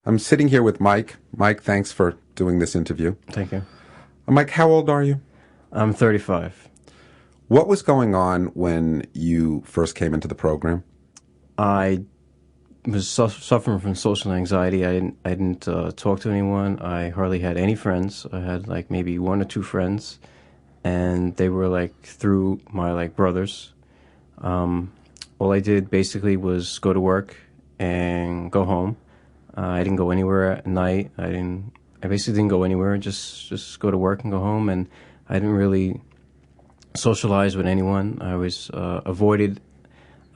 I'm sitting here with Mike. Mike, thanks for doing this interview. Thank you. Mike, how old are you? I'm 35. What was going on when you first came into the program? I was suffering from social anxiety. I didn't talk to anyone. I hardly had any friends. I had like maybe one or two friends, and they were like through my like brothers. All I did basically was go to work and go home. I didn't go anywhere at night. I basically didn't go anywhere. Just go to work and go home. And I didn't really socialize with anyone. I was avoided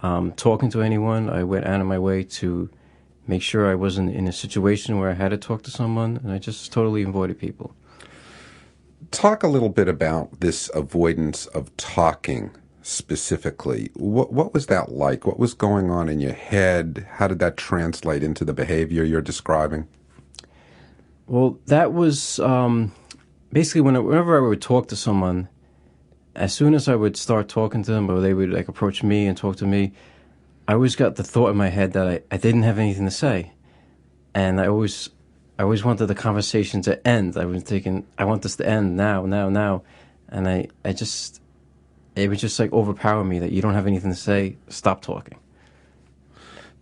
talking to anyone. I went out of my way to make sure I wasn't in a situation where I had to talk to someone, and I just totally avoided people. Talk a little bit about this avoidance of talking specifically. What was that like? What was going on in your head? How did that translate into the behavior you're describing? Well, that was basically whenever I would talk to someone, as soon as I would start talking to them or they would like approach me and talk to me, I always got the thought in my head that I didn't have anything to say. And I always wanted the conversation to end. I was thinking, I want this to end now, now, now. And it would just like overpower me that you don't have anything to say, stop talking.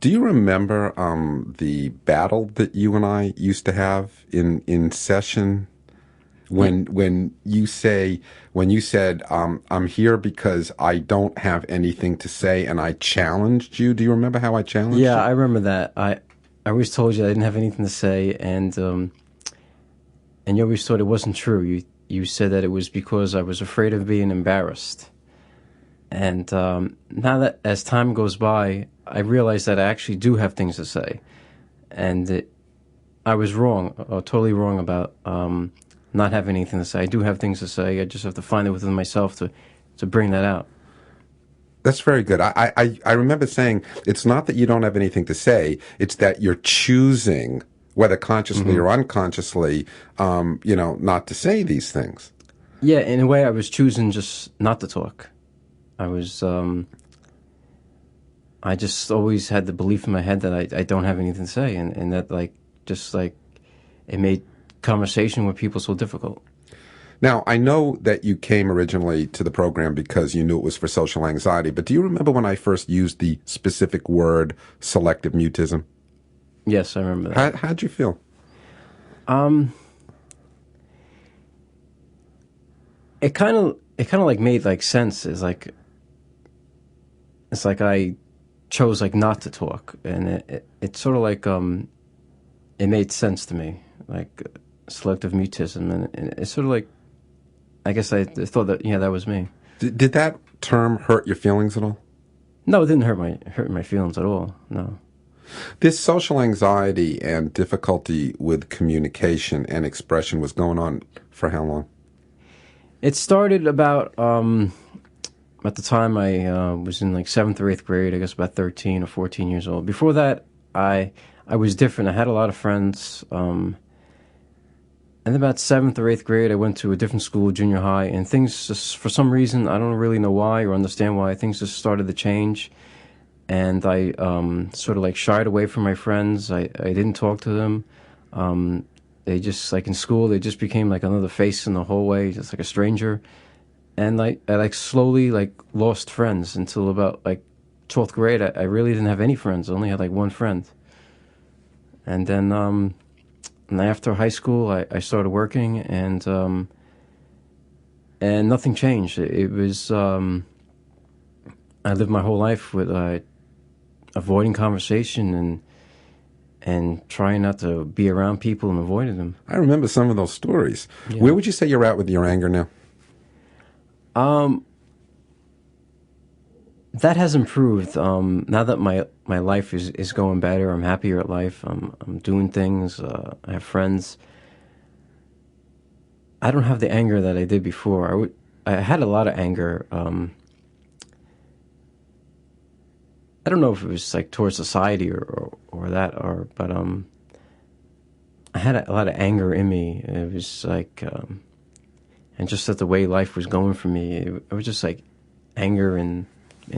Do you remember the battle that you and I used to have in session when you said I'm here because I don't have anything to say and I challenged you? Do you remember how I challenged you? Yeah, I remember that. I always told you I didn't have anything to say, and you always thought it wasn't true. You said that it was because I was afraid of being embarrassed. And now that as time goes by, I realize that I actually do have things to say, and I was wrong, totally wrong about not having anything to say. I do have things to say. I just have to find it within myself to bring that out. That's very good. I remember saying it's not that you don't have anything to say, it's that you're choosing, whether consciously or unconsciously, not to say these things. Yeah, in a way, I was choosing just not to talk. I was, I just always had the belief in my head that I don't have anything to say, and that it made conversation with people so difficult. Now, I know that you came originally to the program because you knew it was for social anxiety, but do you remember when I first used the specific word selective mutism? Yes, I remember that. How'd you feel? It kind of like made like sense. It's like I chose like not to talk, and it sort of like it made sense to me, like selective mutism, and it's sort of like I guess I thought that yeah, that was me. Did that term hurt your feelings at all? No, it didn't hurt my feelings at all. No. This social anxiety and difficulty with communication and expression was going on for how long? It started about at the time I was in like seventh or eighth grade. I guess about 13 or 14 years old. Before that, I was different. I had a lot of friends. And about seventh or eighth grade, I went to a different school, junior high, and things just, for some reason, I don't really know why or understand why, things just started to change. And I sort of like shied away from my friends. I didn't talk to them. They just, like in school, they just became like another face in the hallway, just like a stranger. And I like slowly like lost friends until about like 12th grade. I really didn't have any friends. I only had like one friend. And then and after high school, I started working, and nothing changed. It was I lived my whole life with avoiding conversation and trying not to be around people and avoiding them. I remember some of those stories. Yeah. Where would you say you're at with your anger now? That has improved. Now that my life is going better, I'm happier at life. I'm doing things. I have friends. I don't have the anger that I did before. I had a lot of anger. I don't know if it was like towards society or that, but I had a lot of anger in me. It was like, and just that the way life was going for me, it was just like anger and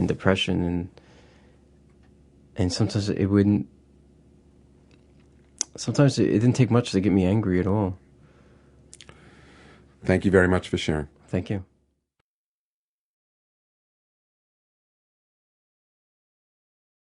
depression, and sometimes it wouldn't. Sometimes it didn't take much to get me angry at all. Thank you very much for sharing. Thank you.